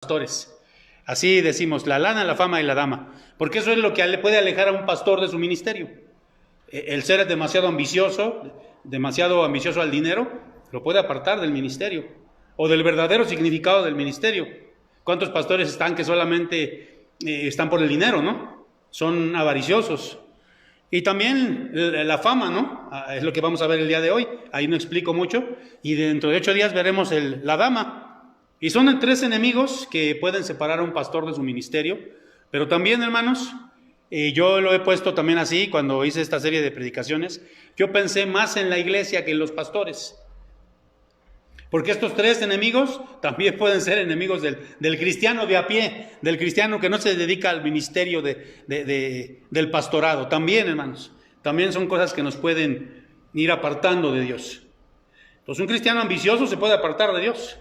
pastores. Así decimos, la lana, la fama y la dama. Porque eso es lo que le puede alejar a un pastor de su ministerio. El ser demasiado ambicioso al dinero, lo puede apartar del ministerio o del verdadero significado del ministerio. ¿Cuántos pastores están que solamente están por el dinero, no? Son avariciosos. Y también la fama, ¿no? Es lo que vamos a ver el día de hoy. Ahí no explico mucho. Y dentro de 8 días veremos la dama. Y son 3 enemigos que pueden separar a un pastor de su ministerio. Pero también, hermanos, yo lo he puesto también así cuando hice esta serie de predicaciones. Yo pensé más en la iglesia que en los pastores. Porque estos 3 enemigos también pueden ser enemigos del cristiano de a pie, del cristiano que no se dedica al ministerio del pastorado. También, hermanos, también son cosas que nos pueden ir apartando de Dios. Entonces, un cristiano ambicioso se puede apartar de Dios.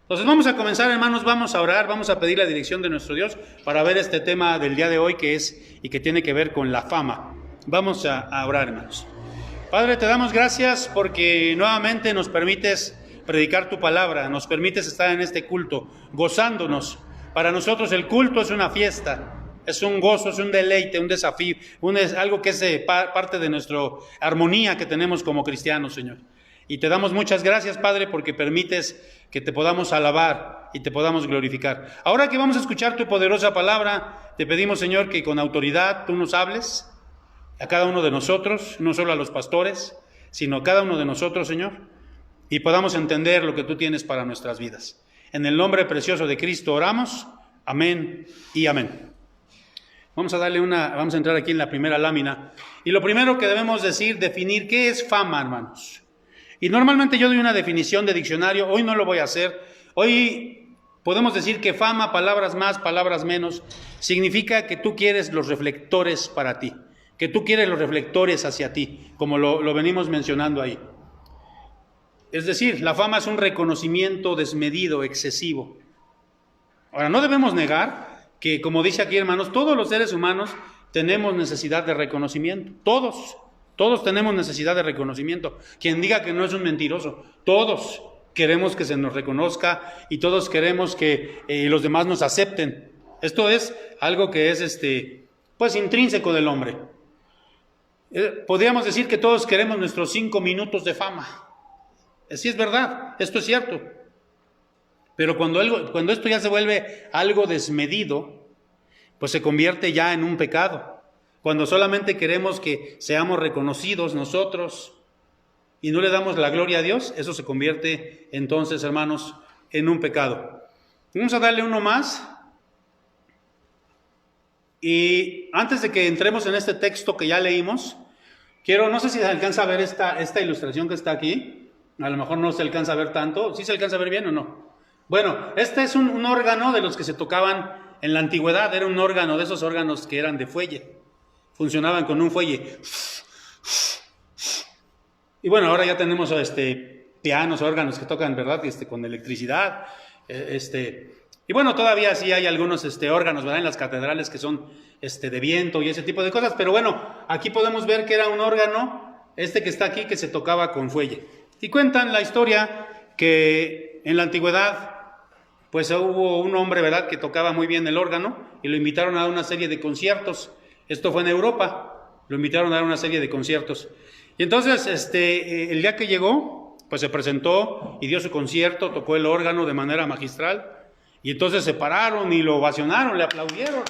Entonces, vamos a comenzar, hermanos, vamos a orar, vamos a pedir la dirección de nuestro Dios para ver este tema del día de hoy que tiene que ver con la fama. Vamos a orar, hermanos. Padre, te damos gracias porque nuevamente nos permites predicar tu palabra, nos permites estar en este culto, gozándonos. Para nosotros el culto es una fiesta, es un gozo, es un deleite, un desafío, es algo que es parte de nuestra armonía que tenemos como cristianos, Señor. Y te damos muchas gracias, Padre, porque permites que te podamos alabar y te podamos glorificar. Ahora que vamos a escuchar tu poderosa palabra, te pedimos, Señor, que con autoridad tú nos hables a cada uno de nosotros, no solo a los pastores, sino a cada uno de nosotros, Señor, y podamos entender lo que tú tienes para nuestras vidas. En el nombre precioso de Cristo oramos, amén y amén. Vamos a entrar aquí en la primera lámina, y lo primero que debemos definir, ¿qué es fama, hermanos? Y normalmente yo doy una definición de diccionario, hoy no lo voy a hacer. Hoy podemos decir que fama, palabras más, palabras menos, significa que tú quieres los reflectores para ti, que tú quieres los reflectores hacia ti, como lo venimos mencionando ahí. Es decir, la fama es un reconocimiento desmedido, excesivo. Ahora, no debemos negar que, como dice aquí, hermanos, todos los seres humanos tenemos necesidad de reconocimiento, todos tenemos necesidad de reconocimiento. Quien diga que no es un mentiroso. Todos queremos que se nos reconozca y todos queremos que los demás nos acepten. Esto es algo que es pues intrínseco del hombre. Podríamos decir que todos queremos nuestros 5 minutos de fama. Sí, es verdad, esto es cierto. Pero cuando esto ya se vuelve algo desmedido, pues se convierte ya en un pecado. Cuando solamente queremos que seamos reconocidos nosotros y no le damos la gloria a Dios, eso se convierte entonces, hermanos, en un pecado. Vamos a darle uno más. Y antes de que entremos en este texto que ya leímos, no sé si se alcanza a ver esta ilustración que está aquí. A lo mejor no se alcanza a ver tanto. ¿Sí se alcanza a ver bien o no? Bueno, este es un órgano de los que se tocaban en la antigüedad. Era un órgano de esos órganos que eran de fuelle. Funcionaban con un fuelle. Y bueno, ahora ya tenemos pianos, órganos que tocan, ¿verdad? Con electricidad. Y bueno, todavía sí hay algunos órganos, ¿verdad? En las catedrales que son de viento y ese tipo de cosas. Pero bueno, aquí podemos ver que era un órgano, que está aquí, que se tocaba con fuelle. Y cuentan la historia que en la antigüedad, pues hubo un hombre, ¿verdad?, que tocaba muy bien el órgano y lo invitaron a dar una serie de conciertos. Esto fue en Europa, lo invitaron a dar una serie de conciertos. Y entonces, el día que llegó, pues se presentó y dio su concierto, tocó el órgano de manera magistral. Y entonces se pararon y lo ovacionaron, le aplaudieron.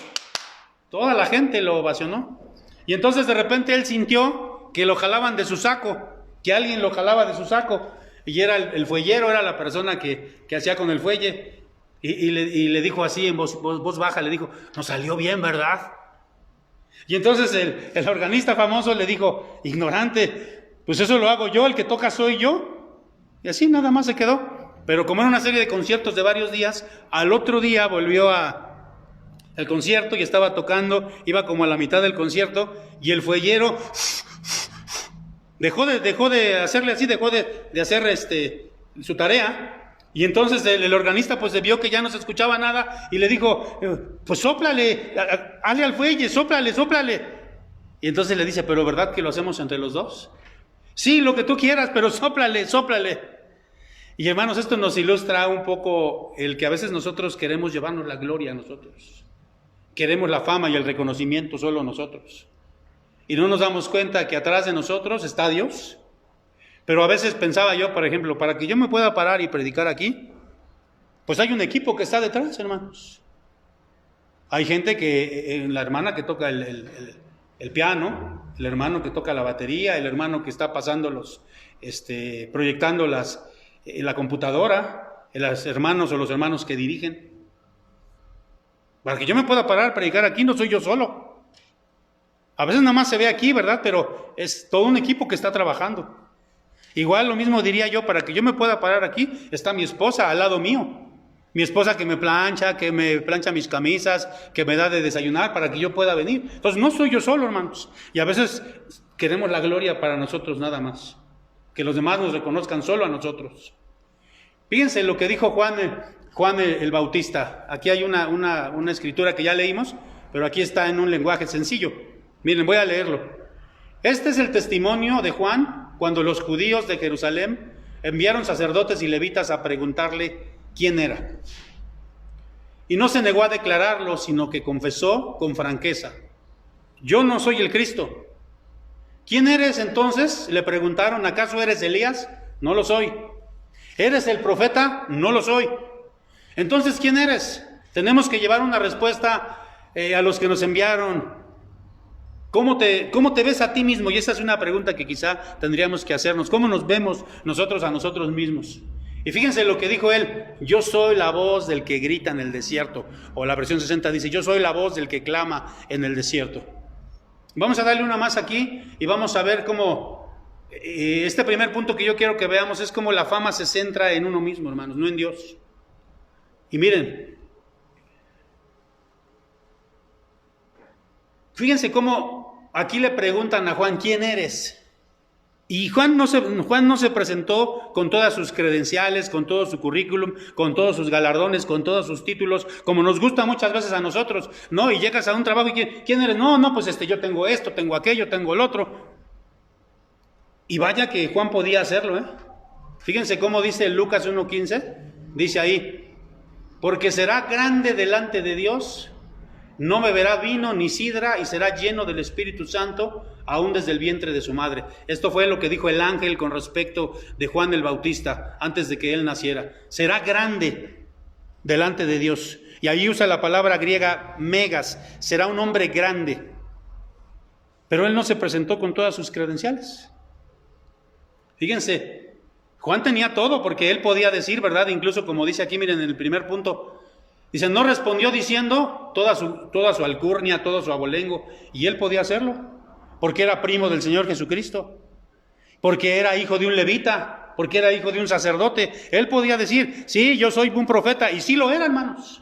Toda la gente lo ovacionó. Y entonces de repente él sintió que lo jalaban de su saco, que alguien lo jalaba de su saco. Y era el fuellero, era la persona que hacía con el fuelle. Y le dijo así en voz baja, le dijo, nos salió bien, ¿verdad? Y entonces el organista famoso le dijo, ignorante, pues eso lo hago yo, el que toca soy yo. Y así nada más se quedó. Pero como era una serie de conciertos de varios días, al otro día volvió al concierto y estaba tocando, iba como a la mitad del concierto, y el fuellero dejó de hacerle así, dejó de hacer su tarea. Y entonces el organista pues vio que ya no se escuchaba nada y le dijo, pues sóplale, hazle al fuelle, sóplale. Y entonces le dice, pero ¿verdad que lo hacemos entre los dos? Sí, lo que tú quieras, pero sóplale. Y hermanos, esto nos ilustra un poco el que a veces nosotros queremos llevarnos la gloria a nosotros. Queremos la fama y el reconocimiento solo nosotros. Y no nos damos cuenta que atrás de nosotros está Dios. Pero a veces pensaba yo, por ejemplo, para que yo me pueda parar y predicar aquí, pues hay un equipo que está detrás, hermanos. Hay gente la hermana que toca el piano, el hermano que toca la batería, el hermano que está pasando proyectando la computadora, los hermanos o los hermanos que dirigen. Para que yo me pueda parar a predicar aquí, no soy yo solo. A veces nada más se ve aquí, ¿verdad? Pero es todo un equipo que está trabajando. Igual lo mismo diría yo, para que yo me pueda parar aquí, está mi esposa al lado mío. Mi esposa que me plancha mis camisas, que me da de desayunar para que yo pueda venir. Entonces no soy yo solo, hermanos. Y a veces queremos la gloria para nosotros nada más. Que los demás nos reconozcan solo a nosotros. Fíjense lo que dijo Juan el Bautista. Aquí hay una escritura que ya leímos, pero aquí está en un lenguaje sencillo. Miren, voy a leerlo. Este es el testimonio de Juan cuando los judíos de Jerusalén enviaron sacerdotes y levitas a preguntarle quién era. Y no se negó a declararlo, sino que confesó con franqueza: yo no soy el Cristo. ¿Quién eres entonces? Le preguntaron. ¿Acaso eres Elías? No lo soy. ¿Eres el profeta? No lo soy. Entonces, ¿quién eres? Tenemos que llevar una respuesta a los que nos enviaron. ¿Cómo te ves a ti mismo? Y esa es una pregunta que quizá tendríamos que hacernos. ¿Cómo nos vemos nosotros a nosotros mismos? Y fíjense lo que dijo él: yo soy la voz del que grita en el desierto. O la versión 60 dice: yo soy la voz del que clama en el desierto. Vamos a darle una más aquí y vamos a ver cómo este primer punto que yo quiero que veamos es cómo la fama se centra en uno mismo, hermanos, no en Dios. Y miren, fíjense cómo aquí le preguntan a Juan: ¿quién eres? Y Juan no se presentó con todas sus credenciales, con todo su currículum, con todos sus galardones, con todos sus títulos, como nos gusta muchas veces a nosotros, ¿no? Y llegas a un trabajo y ¿quién eres? No, pues yo tengo esto, tengo aquello, tengo el otro. Y vaya que Juan podía hacerlo, ¿eh? Fíjense cómo dice Lucas 1:15, dice ahí: porque será grande delante de Dios, no beberá vino ni sidra y será lleno del Espíritu Santo aún desde el vientre de su madre. Esto fue lo que dijo el ángel con respecto de Juan el Bautista antes de que él naciera. Será grande delante de Dios. Y ahí usa la palabra griega megas, será un hombre grande. Pero él no se presentó con todas sus credenciales. Fíjense, Juan tenía todo porque él podía decir, ¿verdad? Incluso como dice aquí, miren en el primer punto, dice: no respondió diciendo toda su alcurnia, todo su abolengo, y él podía hacerlo, porque era primo del Señor Jesucristo, porque era hijo de un levita, porque era hijo de un sacerdote. Él podía decir: sí, yo soy un profeta, y sí lo era, hermanos.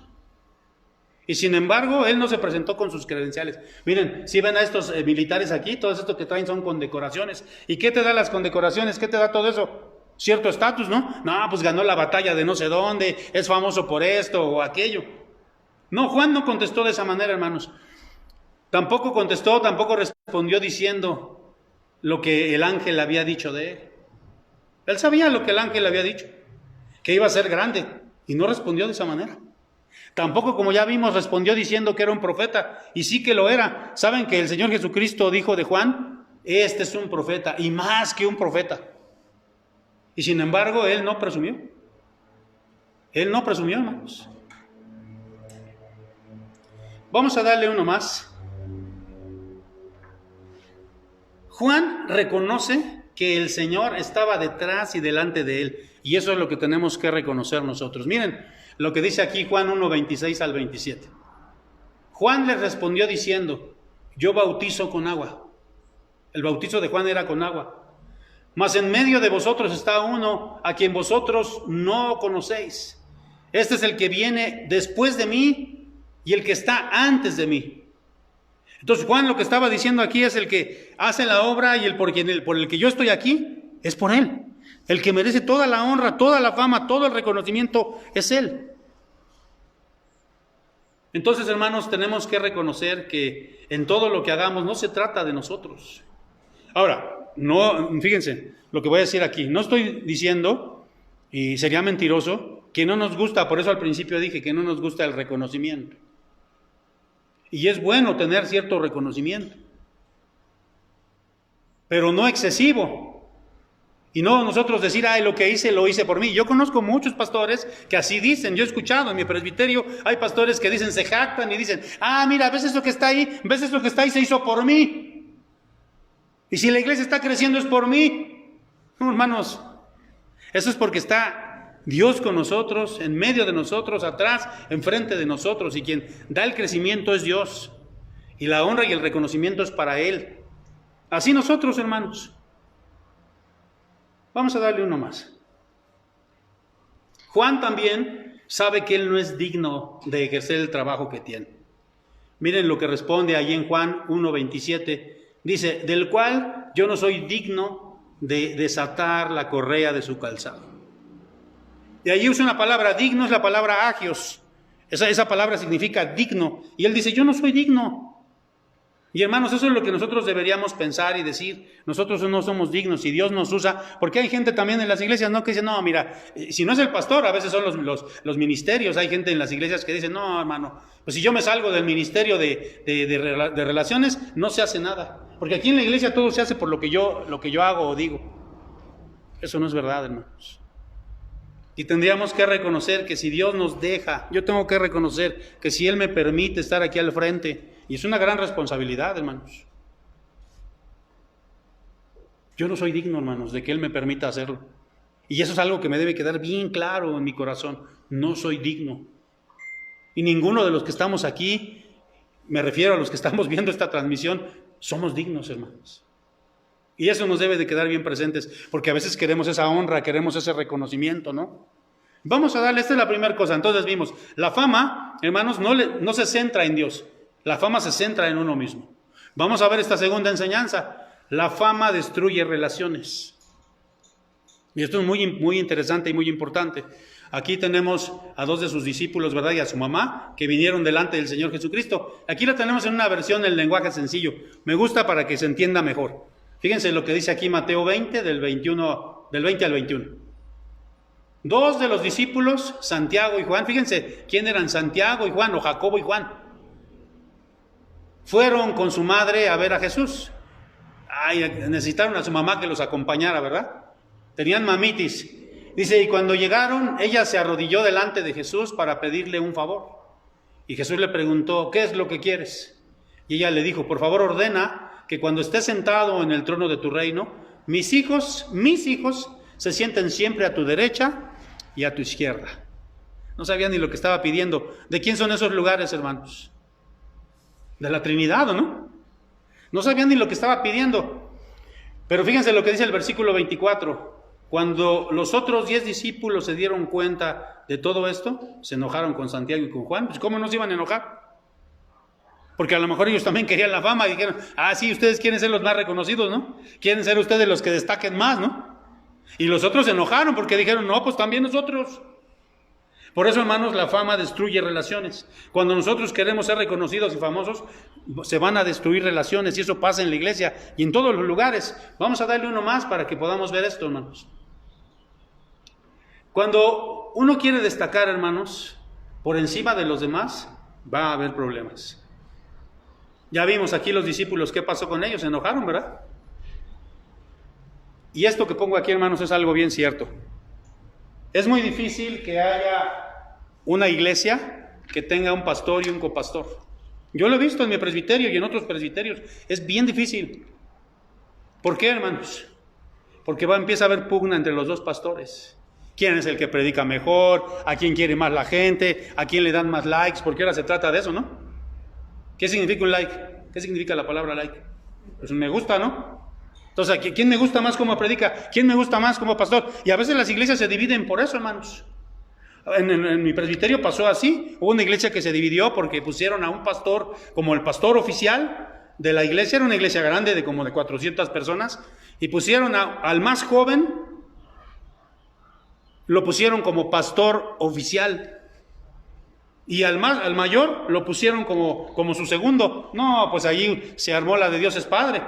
Y sin embargo, él no se presentó con sus credenciales. Miren, si ven a estos militares aquí, todos estos que traen son condecoraciones. ¿Y qué te da las condecoraciones? ¿Qué te da todo eso? Cierto estatus, ¿no? No, pues ganó la batalla de no sé dónde, es famoso por esto o aquello. No, Juan no contestó de esa manera, hermanos. Tampoco respondió diciendo lo que el ángel había dicho de él. Él sabía lo que el ángel había dicho, que iba a ser grande, y no respondió de esa manera. Tampoco, como ya vimos, respondió diciendo que era un profeta, y sí que lo era. ¿Saben que el Señor Jesucristo dijo de Juan: este es un profeta, y más que un profeta? Y sin embargo, él no presumió. Él no presumió, hermanos. Vamos a darle uno más. Juan reconoce que el Señor estaba detrás y delante de él. Y eso es lo que tenemos que reconocer nosotros. Miren lo que dice aquí Juan 1:26 al 27. Juan les respondió diciendo: yo bautizo con agua. El bautizo de Juan era con agua. Mas en medio de vosotros está uno a quien vosotros no conocéis. Este es el que viene después de mí y el que está antes de mí. Entonces Juan lo que estaba diciendo aquí es: el que hace la obra y por el que yo estoy aquí es por él. El que merece toda la honra, toda la fama, todo el reconocimiento es él. Entonces, hermanos, tenemos que reconocer que en todo lo que hagamos no se trata de nosotros. Ahora, no, fíjense lo que voy a decir aquí. No estoy diciendo Y sería mentiroso que no nos gusta, por eso al principio dije que no nos gusta el reconocimiento. Y es bueno tener cierto reconocimiento, pero no excesivo. Y no nosotros decir, ay, lo que hice, lo hice por mí. Yo conozco muchos pastores que así dicen. Yo he escuchado en mi presbiterio, hay pastores que dicen, se jactan y dicen, ves eso que está ahí, ves eso que está ahí, se hizo por mí. Y si la iglesia está creciendo es por mí. No, hermanos, eso es porque está Dios con nosotros, en medio de nosotros, atrás, enfrente de nosotros. Y quien da el crecimiento es Dios. Y la honra y el reconocimiento es para Él. Así nosotros, hermanos. Vamos a darle uno más. Juan también sabe que él no es digno de ejercer el trabajo que tiene. Miren lo que responde allí en Juan 1:27. Dice, del cual yo no soy digno de desatar la correa de su calzado. Y allí usa una palabra, digno es la palabra agios. Esa palabra significa digno. Y él dice, yo no soy digno. Y hermanos, eso es lo que nosotros deberíamos pensar y decir. Nosotros no somos dignos y Dios nos usa. Porque hay gente también en las iglesias, ¿no? Que dice, no, mira, si no es el pastor, a veces son los ministerios. Hay gente en las iglesias que dice, no, hermano, pues si yo me salgo del ministerio de relaciones, no se hace nada. Porque aquí en la iglesia todo se hace por lo que yo hago o digo. Eso no es verdad, hermanos. Y tendríamos que reconocer que si Dios nos deja, yo tengo que reconocer que si Él me permite estar aquí al frente, y es una gran responsabilidad, hermanos. Yo no soy digno, hermanos, de que Él me permita hacerlo. Y eso es algo que me debe quedar bien claro en mi corazón. No soy digno. Y ninguno de los que estamos aquí, me refiero a los que estamos viendo esta transmisión, somos dignos, hermanos. Y eso nos debe de quedar bien presentes, porque a veces queremos esa honra, queremos ese reconocimiento, ¿no? Vamos a darle, esta es la primera cosa. Entonces vimos, la fama, hermanos, no se centra en Dios. La fama se centra en uno mismo. Vamos a ver esta segunda enseñanza. La fama destruye relaciones. Y esto es muy, muy interesante y muy importante. Aquí tenemos a dos de sus discípulos, ¿verdad? Y a su mamá, que vinieron delante del Señor Jesucristo. Aquí la tenemos en una versión en lenguaje sencillo. Me gusta para que se entienda mejor. Fíjense lo que dice aquí Mateo 20, del 20 al 21. Dos de los discípulos, Santiago y Juan, fíjense quién eran Santiago y Juan, o Jacobo y Juan. Fueron con su madre a ver a Jesús. Necesitaron a su mamá que los acompañara, ¿verdad? Tenían mamitis. Dice, y cuando llegaron, ella se arrodilló delante de Jesús para pedirle un favor. Y Jesús le preguntó, ¿qué es lo que quieres? Y ella le dijo, por favor ordena que cuando estés sentado en el trono de tu reino, mis hijos se sienten siempre a tu derecha y a tu izquierda. No sabía ni lo que estaba pidiendo. ¿De quién son esos lugares, hermanos? De la Trinidad, ¿o no? No sabían ni lo que estaba pidiendo. Pero fíjense lo que dice el versículo 24. Cuando los otros 10 discípulos se dieron cuenta de todo esto, se enojaron con Santiago y con Juan. Pues ¿cómo no se iban a enojar? Porque a lo mejor ellos también querían la fama y dijeron, sí, ustedes quieren ser los más reconocidos, ¿no? Quieren ser ustedes los que destaquen más, ¿no? Y los otros se enojaron porque dijeron, no, pues también nosotros. Por eso, hermanos, la fama destruye relaciones. Cuando nosotros queremos ser reconocidos y famosos, se van a destruir relaciones, y eso pasa en la iglesia y en todos los lugares. Vamos a darle uno más para que podamos ver esto, hermanos. Cuando uno quiere destacar, hermanos, por encima de los demás, va a haber problemas. Ya vimos aquí los discípulos, ¿qué pasó con ellos? Se enojaron, ¿verdad? Y esto que pongo aquí, hermanos, es algo bien cierto. Es muy difícil que haya una iglesia que tenga un pastor y un copastor. Yo lo he visto en mi presbiterio y en otros presbiterios. Es bien difícil. ¿Por qué, hermanos? Porque empieza a haber pugna entre los dos pastores. ¿Quién es el que predica mejor? ¿A quién quiere más la gente? ¿A quién le dan más likes? Porque ahora se trata de eso, ¿no? ¿Qué significa un like? ¿Qué significa la palabra like? Pues un me gusta, ¿no? Entonces, ¿quién me gusta más como predica? ¿Quién me gusta más como pastor? Y a veces las iglesias se dividen por eso, hermanos. En mi presbiterio pasó así. Hubo una iglesia que se dividió porque pusieron a un pastor como el pastor oficial de la iglesia. Era una iglesia grande de como de 400 personas. Y pusieron al más joven, lo pusieron como pastor oficial. Y al mayor lo pusieron como su segundo. No, pues allí se armó la de Dios es Padre.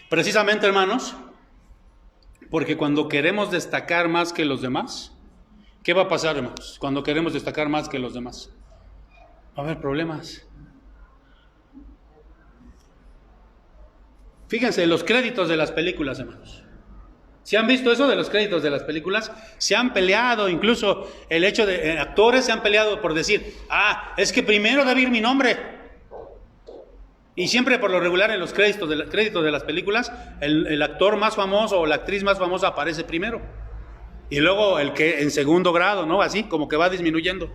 Precisamente, hermanos, Porque cuando queremos destacar más que los demás, ¿qué va a pasar, hermanos? Cuando queremos destacar más que los demás, va a haber problemas. Fíjense, los créditos de las películas, hermanos. ¿Se han visto eso de los créditos de las películas? Se han peleado, incluso el hecho de actores se han peleado por decir, es que primero debe ir mi nombre. Y siempre por lo regular en los créditos de las películas, el actor más famoso o la actriz más famosa aparece primero. Y luego el que en segundo grado, ¿no? Así como que va disminuyendo.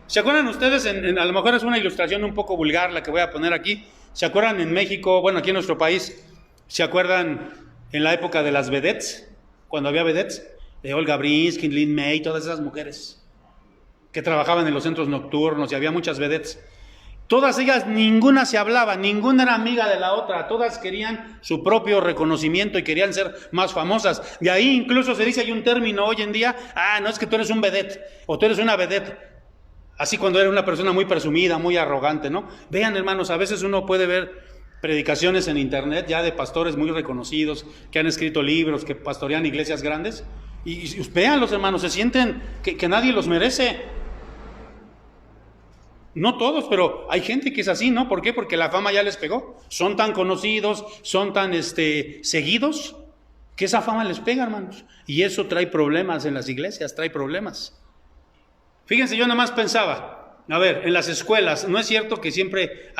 ¿Se acuerdan ustedes? A lo mejor es una ilustración un poco vulgar la que voy a poner aquí. ¿Se acuerdan en México, bueno, aquí en nuestro país, se acuerdan en la época de las vedettes? Cuando había vedettes, de Olga Brinsky, Lin May, todas esas mujeres que trabajaban en los centros nocturnos y había muchas vedettes. Todas ellas, ninguna se hablaba, ninguna era amiga de la otra, todas querían su propio reconocimiento y querían ser más famosas. De ahí incluso se dice, hay un término hoy en día, no es que tú eres un vedette o tú eres una vedette. Así cuando era una persona muy presumida, muy arrogante, ¿no? Vean, hermanos, a veces uno puede ver predicaciones en internet ya de pastores muy reconocidos, que han escrito libros, que pastorean iglesias grandes, y vean los hermanos, se sienten que nadie los merece. No todos, pero hay gente que es así, ¿no? ¿Por qué? Porque la fama ya les pegó. Son tan conocidos, son tan seguidos, que esa fama les pega, hermanos. Y eso trae problemas en las iglesias, trae problemas. Fíjense, yo nada más pensaba, a ver, en las escuelas, ¿no es cierto que siempre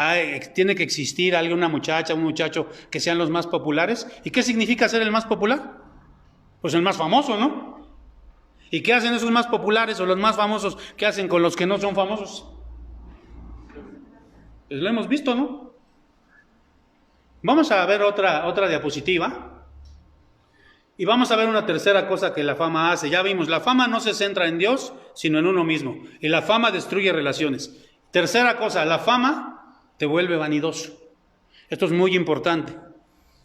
tiene que existir alguna muchacha, un muchacho que sean los más populares? ¿Y qué significa ser el más popular? Pues el más famoso, ¿no? ¿Y qué hacen esos más populares o los más famosos? ¿Qué hacen con los que no son famosos? Pues lo hemos visto, ¿no? Vamos a ver otra diapositiva. Y vamos a ver una tercera cosa que la fama hace. Ya vimos, la fama no se centra en Dios, sino en uno mismo. Y la fama destruye relaciones. Tercera cosa, la fama te vuelve vanidoso. Esto es muy importante.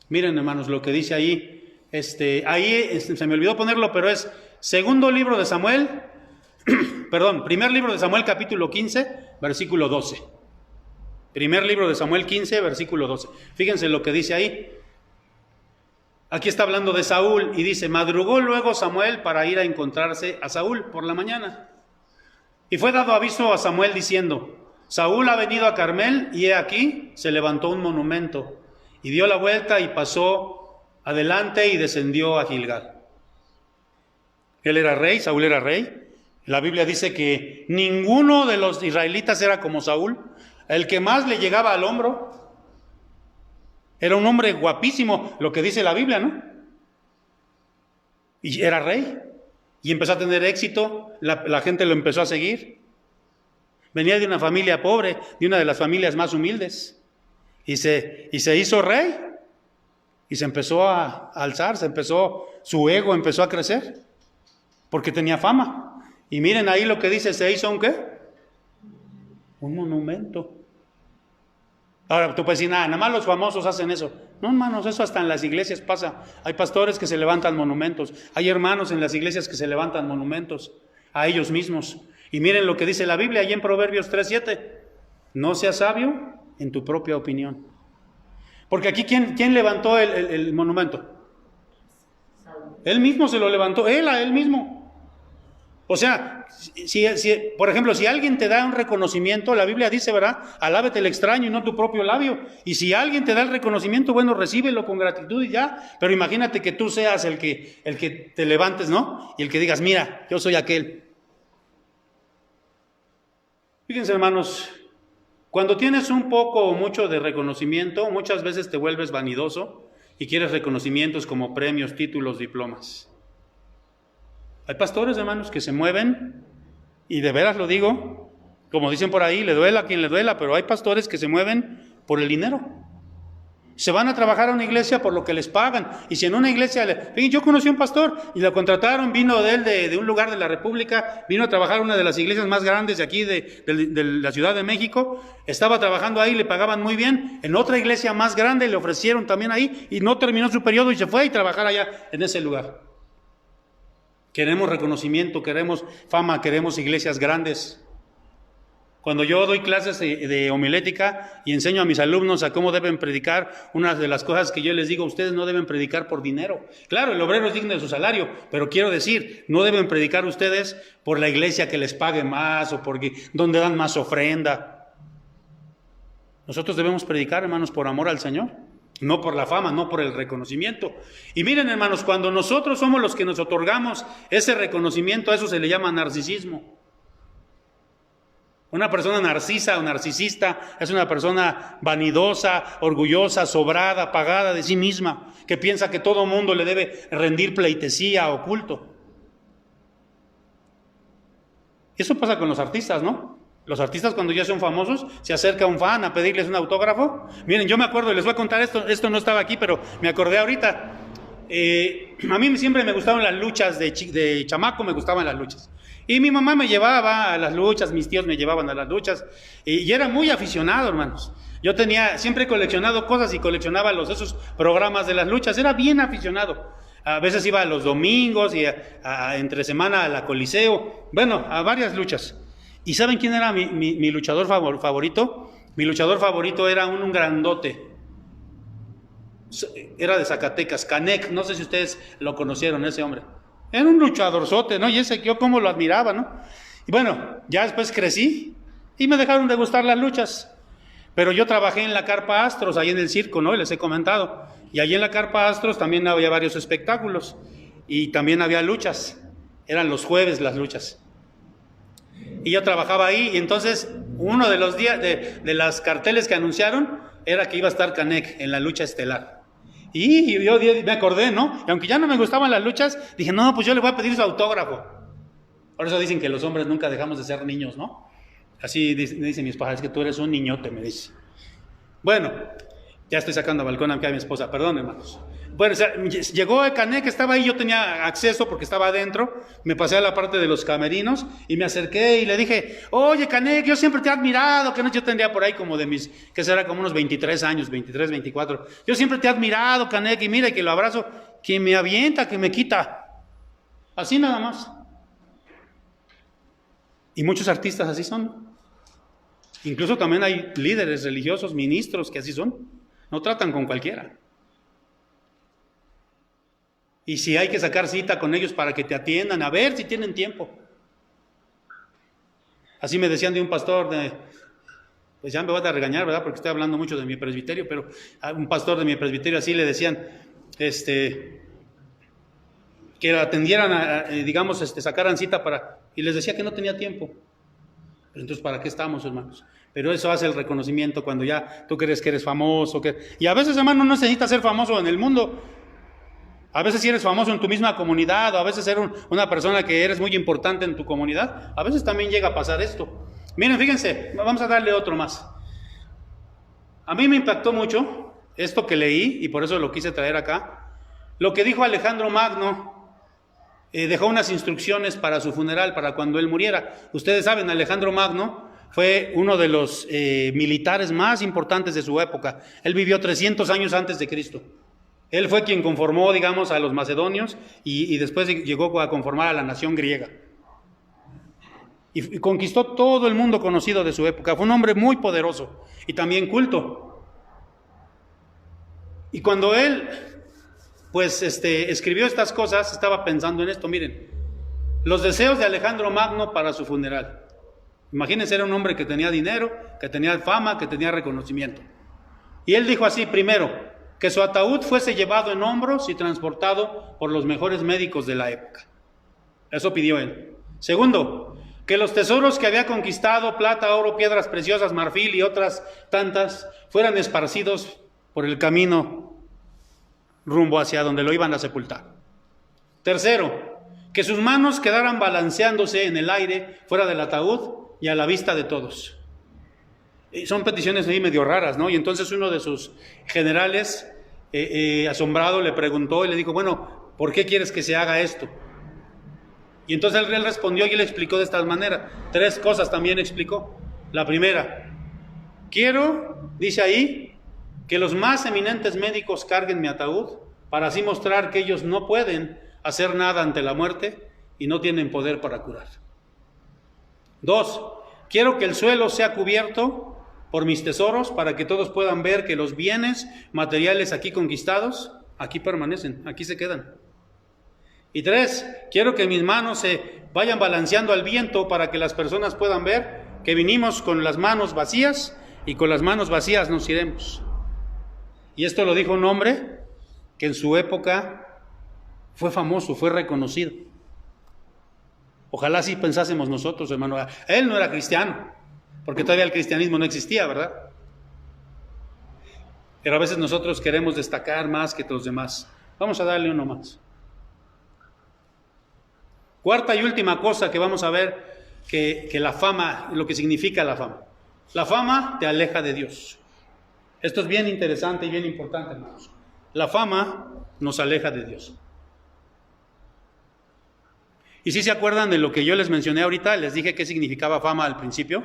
Miren, hermanos, lo que dice ahí. Ahí se me olvidó ponerlo, pero es primer libro de Samuel, capítulo 15, versículo 12. Primer libro de Samuel 15, versículo 12. Fíjense lo que dice ahí. Aquí está hablando de Saúl y dice, madrugó luego Samuel para ir a encontrarse a Saúl por la mañana. Y fue dado aviso a Samuel diciendo, Saúl ha venido a Carmel y he aquí, se levantó un monumento y dio la vuelta y pasó adelante y descendió a Gilgal. Él era rey, Saúl era rey. La Biblia dice que ninguno de los israelitas era como Saúl. El que más le llegaba al hombro era un hombre guapísimo, lo que dice la Biblia, ¿no? Y era rey. Y empezó a tener éxito, la gente lo empezó a seguir. Venía de una familia pobre, de una de las familias más humildes. Y se hizo rey. Y se empezó a alzar, su ego empezó a crecer. Porque tenía fama. Y miren ahí lo que dice, se hizo un ¿qué? Un monumento. Ahora tú puedes decir, nada más los famosos hacen eso. No, hermanos, eso hasta en las iglesias pasa. Hay pastores que se levantan monumentos. Hay hermanos en las iglesias que se levantan monumentos a ellos mismos. Y miren lo que dice la Biblia ahí en Proverbios 3:7. No seas sabio en tu propia opinión. Porque aquí, ¿quién levantó el monumento? Él mismo se lo levantó, a él mismo. O sea, por ejemplo, si alguien te da un reconocimiento, la Biblia dice, ¿verdad? Alábete el extraño y no tu propio labio. Y si alguien te da el reconocimiento, bueno, recíbelo con gratitud y ya. Pero imagínate que tú seas el que te levantes, ¿no? Y el que digas, mira, yo soy aquel. Fíjense, hermanos, cuando tienes un poco o mucho de reconocimiento, muchas veces te vuelves vanidoso y quieres reconocimientos como premios, títulos, diplomas. Hay pastores, hermanos, que se mueven, y de veras lo digo, como dicen por ahí, le duela a quien le duela, pero hay pastores que se mueven por el dinero. Se van a trabajar a una iglesia por lo que les pagan. Y si en una iglesia, yo conocí a un pastor y lo contrataron, vino de él de un lugar de la República, vino a trabajar a una de las iglesias más grandes de aquí, de la Ciudad de México, estaba trabajando ahí, le pagaban muy bien. En otra iglesia más grande le ofrecieron también ahí y no terminó su periodo y se fue a trabajar allá en ese lugar. Queremos reconocimiento, queremos fama, queremos iglesias grandes. Cuando yo doy clases de homilética y enseño a mis alumnos a cómo deben predicar, una de las cosas que yo les digo, ustedes no deben predicar por dinero. Claro, el obrero es digno de su salario, pero quiero decir, no deben predicar ustedes por la iglesia que les pague más o porque donde dan más ofrenda. Nosotros debemos predicar, hermanos, por amor al Señor, no por la fama, no por el reconocimiento. Y miren, hermanos, cuando nosotros somos los que nos otorgamos ese reconocimiento, a eso se le llama narcisismo. Una persona narcisa o narcisista es una persona vanidosa, orgullosa, sobrada, apagada de sí misma, que piensa que todo mundo le debe rendir pleitesía o culto. Y eso pasa con los artistas, ¿no? Los artistas cuando ya son famosos, se acerca un fan a pedirles un autógrafo. Miren, yo me acuerdo, y les voy a contar esto no estaba aquí, pero me acordé ahorita. A mí siempre me gustaban las luchas, de chamaco me gustaban las luchas. Y mi mamá me llevaba a las luchas, mis tíos me llevaban a las luchas, y era muy aficionado, hermanos. Yo siempre he coleccionado cosas y coleccionaba esos programas de las luchas, era bien aficionado. A veces iba a los domingos y entre semana a la Coliseo, bueno, a varias luchas. ¿Y saben quién era mi luchador favorito? Mi luchador favorito era un grandote. Era de Zacatecas, Canek, no sé si ustedes lo conocieron, ese hombre. Era un luchadorzote, ¿no? Y ese yo como lo admiraba, ¿no? Y bueno, ya después crecí y me dejaron de gustar las luchas. Pero yo trabajé en la Carpa Astros, ahí en el circo, ¿no? Les he comentado. Y allí en la Carpa Astros también había varios espectáculos. Y también había luchas. Eran los jueves las luchas. Y yo trabajaba ahí, y entonces uno de los días, de las carteles que anunciaron, era que iba a estar Canek en la lucha estelar. Y yo me acordé, ¿no? Y aunque ya no me gustaban las luchas, dije, no, pues yo le voy a pedir su autógrafo. Por eso dicen que los hombres nunca dejamos de ser niños, ¿no? Así me dicen mis padres, que tú eres un niñote, me dice. Bueno, ya estoy sacando a balcón acá a mi esposa, perdón, hermanos. Bueno, o sea, llegó el Canek, que estaba ahí, yo tenía acceso porque estaba adentro, me pasé a la parte de los camerinos y me acerqué y le dije, oye Canek, yo siempre te he admirado, que no, yo tendría por ahí como de mis, que será como unos 23 años, 23, 24, yo siempre te he admirado, Canek, y mira que lo abrazo, que me avienta, que me quita, así nada más. Y muchos artistas así son. Incluso también hay líderes religiosos, ministros que así son, no tratan con cualquiera. Y si hay que sacar cita con ellos para que te atiendan, a ver si tienen tiempo. Así me decían de un pastor, pues ya me voy a regañar, ¿verdad? Porque estoy hablando mucho de mi presbiterio, pero a un pastor de mi presbiterio así le decían, que atendieran, sacaran cita y les decía que no tenía tiempo. Entonces, ¿para qué estamos, hermanos? Pero eso hace el reconocimiento cuando ya tú crees que eres famoso. Y a veces, hermano, no necesitas ser famoso en el mundo. A veces si eres famoso en tu misma comunidad, o a veces eres una persona que eres muy importante en tu comunidad, a veces también llega a pasar esto. Miren, fíjense, vamos a darle otro más. A mí me impactó mucho esto que leí, y por eso lo quise traer acá. Lo que dijo Alejandro Magno, dejó unas instrucciones para su funeral, para cuando él muriera. Ustedes saben, Alejandro Magno fue uno de los militares más importantes de su época. Él vivió 300 años antes de Cristo. Él fue quien conformó, digamos, a los macedonios y después llegó a conformar a la nación griega. Y conquistó todo el mundo conocido de su época. Fue un hombre muy poderoso y también culto. Y cuando él, escribió estas cosas, estaba pensando en esto. Miren, los deseos de Alejandro Magno para su funeral. Imagínense, era un hombre que tenía dinero, que tenía fama, que tenía reconocimiento. Y él dijo así, primero, que su ataúd fuese llevado en hombros y transportado por los mejores médicos de la época. Eso pidió él. Segundo, que los tesoros que había conquistado, plata, oro, piedras preciosas, marfil y otras tantas, fueran esparcidos por el camino rumbo hacia donde lo iban a sepultar. Tercero, que sus manos quedaran balanceándose en el aire fuera del ataúd y a la vista de todos. Son peticiones ahí medio raras, ¿no? Y entonces uno de sus generales, asombrado, le preguntó y le dijo, bueno, ¿por qué quieres que se haga esto? Y entonces él respondió y le explicó de esta manera. 3 cosas también explicó. La primera, quiero, dice ahí, que los más eminentes médicos carguen mi ataúd para así mostrar que ellos no pueden hacer nada ante la muerte y no tienen poder para curar. 2, Quiero que el suelo sea cubierto por mis tesoros para que todos puedan ver que los bienes materiales aquí conquistados, aquí permanecen, aquí se quedan. Y 3, quiero que mis manos se vayan balanceando al viento para que las personas puedan ver que vinimos con las manos vacías y con las manos vacías nos iremos. Y esto lo dijo un hombre que en su época fue famoso, fue reconocido. Ojalá así pensásemos nosotros, hermano. Él no era cristiano, porque todavía el cristianismo no existía, ¿verdad? Pero a veces nosotros queremos destacar más que los demás. Vamos a darle uno más. Cuarta y última cosa que vamos a ver, que la fama, lo que significa la fama. La fama te aleja de Dios. Esto es bien interesante y bien importante, hermanos. La fama nos aleja de Dios. Y si se acuerdan de lo que yo les mencioné ahorita, les dije qué significaba fama al principio.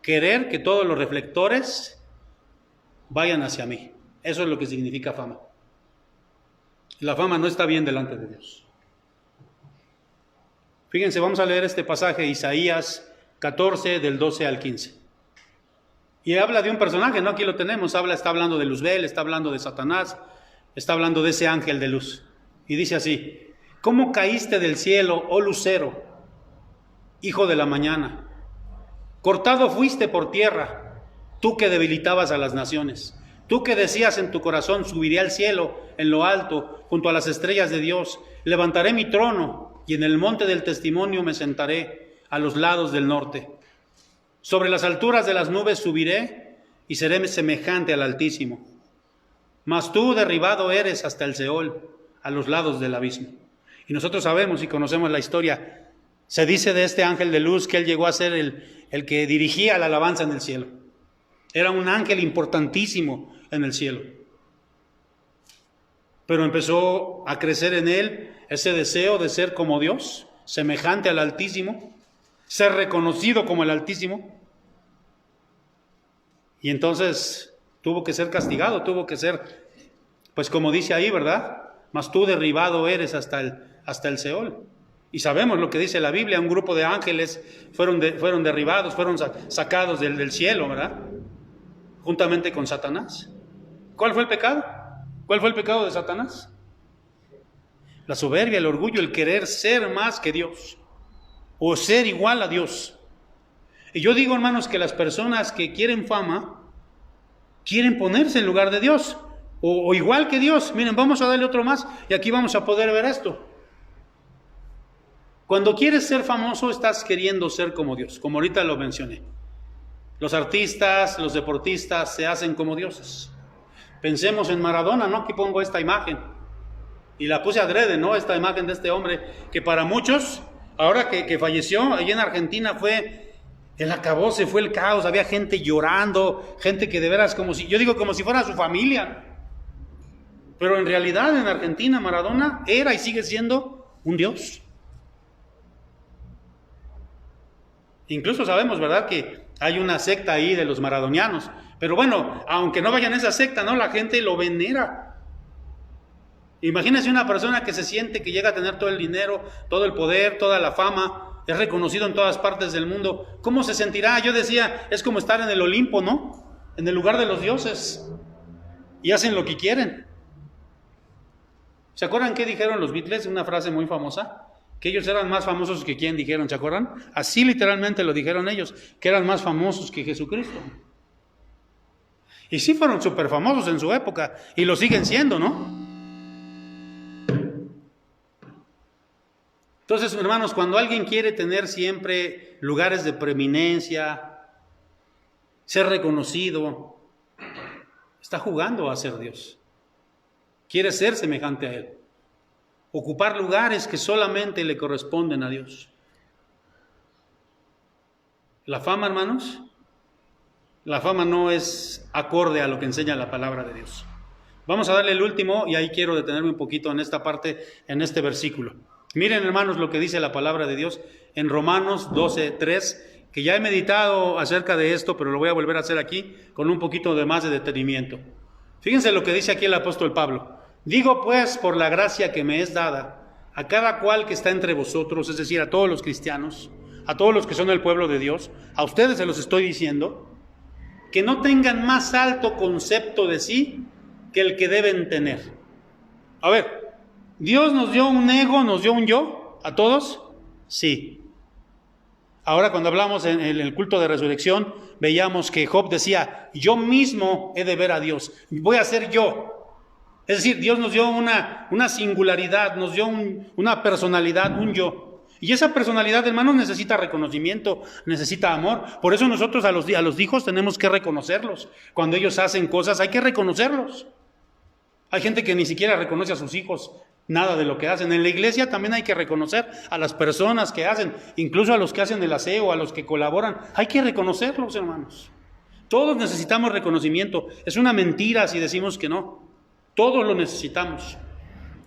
Querer que todos los reflectores vayan hacia mí. Eso es lo que significa fama. La fama no está bien delante de Dios. Fíjense, vamos a leer este pasaje, Isaías 14, del 12 al 15. Y habla de un personaje, ¿no? Aquí lo tenemos, está hablando de Luzbel, está hablando de Satanás, está hablando de ese ángel de luz. Y dice así: ¿cómo caíste del cielo, oh lucero, hijo de la mañana? Cortado fuiste por tierra, tú que debilitabas a las naciones. Tú que decías en tu corazón: subiré al cielo, en lo alto, junto a las estrellas de Dios. Levantaré mi trono, y en el monte del testimonio me sentaré, a los lados del norte. Sobre las alturas de las nubes subiré, y seré semejante al Altísimo. Mas tú derribado eres hasta el Seol, a los lados del abismo. Y nosotros sabemos y conocemos la historia. Se dice de este ángel de luz que él llegó a ser el que dirigía la alabanza en el cielo. Era un ángel importantísimo en el cielo. Pero empezó a crecer en él ese deseo de ser como Dios, semejante al Altísimo, ser reconocido como el Altísimo. Y entonces tuvo que ser castigado, tuvo que ser, pues como dice ahí, ¿verdad? Mas tú derribado eres hasta el Seol. Y sabemos lo que dice la Biblia: un grupo de ángeles fueron derribados, fueron sacados del cielo, ¿verdad? Juntamente con Satanás. ¿Cuál fue el pecado? ¿Cuál fue el pecado de Satanás? La soberbia, el orgullo, el querer ser más que Dios, o ser igual a Dios. Y yo digo, hermanos, que las personas que quieren fama, quieren ponerse en lugar de Dios, o igual que Dios. Miren, vamos a darle otro más, y aquí vamos a poder ver esto. Cuando quieres ser famoso, estás queriendo ser como Dios, como ahorita lo mencioné. Los artistas, los deportistas se hacen como dioses. Pensemos en Maradona, ¿no? Aquí pongo esta imagen, y la puse adrede, ¿no? Esta imagen de este hombre, que para muchos, ahora que falleció, allí en Argentina fue el acabose, fue el caos, había gente llorando, gente que de veras como si fuera su familia. Pero en realidad en Argentina Maradona era y sigue siendo un dios. Incluso sabemos, ¿verdad?, que hay una secta ahí de los maradonianos. Pero bueno, aunque no vayan a esa secta, ¿no?, la gente lo venera. Imagínense una persona que se siente que llega a tener todo el dinero, todo el poder, toda la fama, es reconocido en todas partes del mundo. ¿Cómo se sentirá? Yo decía, es como estar en el Olimpo, ¿no? En el lugar de los dioses. Y hacen lo que quieren. ¿Se acuerdan qué dijeron los Beatles? Una frase muy famosa. Que ellos eran más famosos que quien dijeron, ¿se acuerdan? Así literalmente lo dijeron ellos, que eran más famosos que Jesucristo. Y sí fueron súper famosos en su época, y lo siguen siendo, ¿no? Entonces, hermanos, cuando alguien quiere tener siempre lugares de preeminencia, ser reconocido, está jugando a ser Dios. Quiere ser semejante a Él. Ocupar lugares que solamente le corresponden a Dios. La fama, hermanos, la fama no es acorde a lo que enseña la palabra de Dios. Vamos a darle el último, y ahí quiero detenerme un poquito en esta parte, en este versículo. Miren, hermanos, lo que dice la palabra de Dios en Romanos 12:3, que ya he meditado acerca de esto, pero lo voy a volver a hacer aquí con un poquito de más de detenimiento. Fíjense lo que dice aquí el apóstol Pablo. Digo pues, por la gracia que me es dada, a cada cual que está entre vosotros, es decir, a todos los cristianos, a todos los que son el pueblo de Dios, a ustedes se los estoy diciendo, que no tengan más alto concepto de sí que el que deben tener. A ver, ¿Dios nos dio un ego, nos dio un yo a todos? Sí. Ahora cuando hablamos en el culto de resurrección, veíamos que Job decía, yo mismo he de ver a Dios, voy a ser yo. Es decir, Dios nos dio una singularidad, nos dio una personalidad, un yo. Y esa personalidad, hermanos, necesita reconocimiento, necesita amor. Por eso nosotros a los hijos tenemos que reconocerlos. Cuando ellos hacen cosas, hay que reconocerlos. Hay gente que ni siquiera reconoce a sus hijos, nada de lo que hacen. En la iglesia también hay que reconocer a las personas que hacen, incluso a los que hacen el aseo, a los que colaboran. Hay que reconocerlos, hermanos. Todos necesitamos reconocimiento. Es una mentira si decimos que no. Todos lo necesitamos.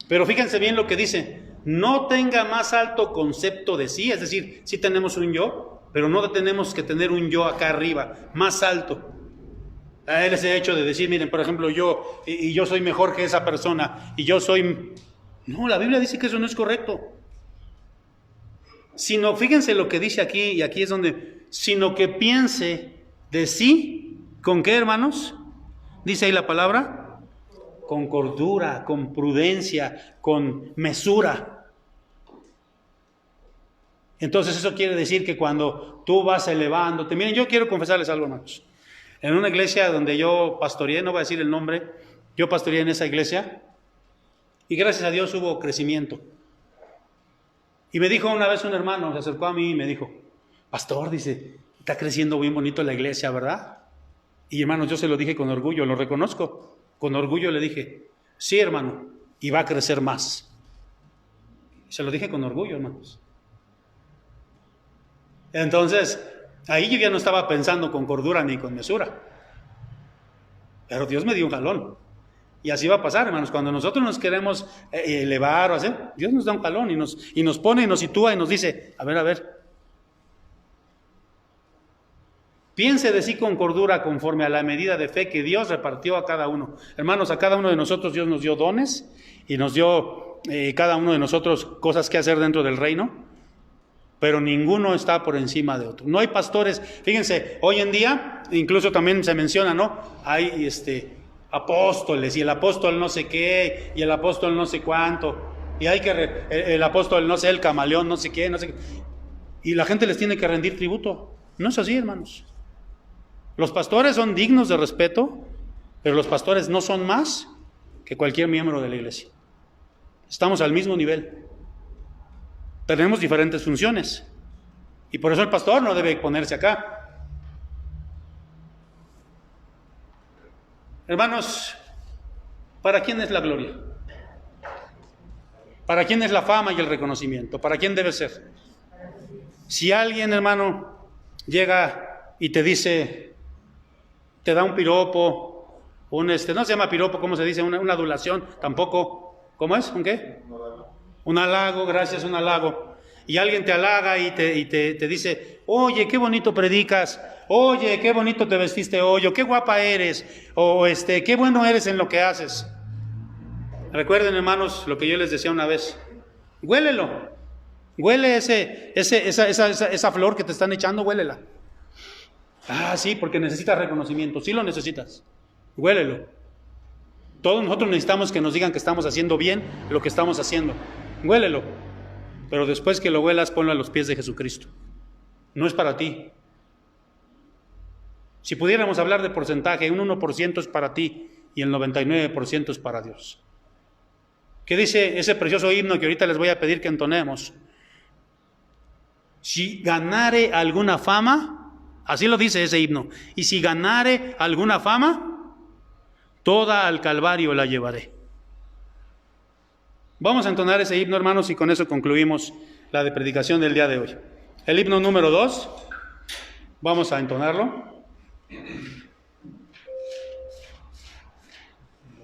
Pero fíjense bien lo que dice, no tenga más alto concepto de sí, es decir, sí tenemos un yo, pero no tenemos que tener un yo acá arriba, más alto. A él ese hecho de decir, miren, por ejemplo, yo soy mejor que esa persona, y yo soy... No, la Biblia dice que eso no es correcto. Sino, fíjense lo que dice aquí, y aquí es donde, sino que piense de sí, ¿con qué, hermanos? Dice ahí la palabra, con cordura, con prudencia, con mesura. Entonces eso quiere decir que cuando tú vas elevándote, miren, yo quiero confesarles algo, hermanos. En una iglesia donde yo pastoreé, no voy a decir el nombre, yo pastoreé en esa iglesia y gracias a Dios hubo crecimiento. Y me dijo una vez un hermano, se acercó a mí y me dijo, pastor, dice, está creciendo bien bonito la iglesia, ¿verdad? Y hermanos, yo se lo dije con orgullo, lo reconozco. Con orgullo le dije, sí, hermano, y va a crecer más. Se lo dije con orgullo, hermanos. Entonces, ahí yo ya no estaba pensando con cordura ni con mesura. Pero Dios me dio un jalón. Y así va a pasar, hermanos. Cuando nosotros nos queremos elevar o hacer, Dios nos da un jalón y nos pone y nos sitúa y nos dice, a ver. Piense de sí con cordura conforme a la medida de fe que Dios repartió a cada uno. Hermanos, a cada uno de nosotros Dios nos dio dones y nos dio cada uno de nosotros cosas que hacer dentro del reino, pero ninguno está por encima de otro. No hay pastores, fíjense, hoy en día, incluso también se menciona, ¿no? Hay apóstoles y el apóstol no sé qué y el apóstol no sé cuánto y hay que, el apóstol no sé, el camaleón no sé qué, no sé qué. Y la gente les tiene que rendir tributo. No es así, hermanos. Los pastores son dignos de respeto, pero los pastores no son más que cualquier miembro de la iglesia. Estamos al mismo nivel. Tenemos diferentes funciones. Y por eso el pastor no debe ponerse acá. Hermanos, ¿para quién es la gloria? ¿Para quién es la fama y el reconocimiento? ¿Para quién debe ser? Si alguien, hermano, llega y te dice... te da un piropo, no se llama piropo, ¿cómo se dice? Una adulación, tampoco. ¿Cómo es? ¿Un qué? Un halago, gracias, un halago. Y alguien te halaga y te dice, oye, qué bonito predicas, oye, qué bonito te vestiste hoy, o qué guapa eres, o qué bueno eres en lo que haces. Recuerden, hermanos, lo que yo les decía una vez, huélelo, huele esa flor que te están echando, huélela. Ah, sí, porque necesitas reconocimiento. Sí lo necesitas. Huélelo. Todos nosotros necesitamos que nos digan que estamos haciendo bien lo que estamos haciendo. Huélelo. Pero después que lo huelas, ponlo a los pies de Jesucristo. No es para ti. Si pudiéramos hablar de porcentaje, un 1% es para ti y el 99% es para Dios. ¿Qué dice ese precioso himno que ahorita les voy a pedir que entonemos? Si ganare alguna fama... Así lo dice ese himno. Y si ganare alguna fama, toda al Calvario la llevaré. Vamos a entonar ese himno, hermanos, y con eso concluimos la de predicación del día de hoy. El himno número 2, vamos a entonarlo.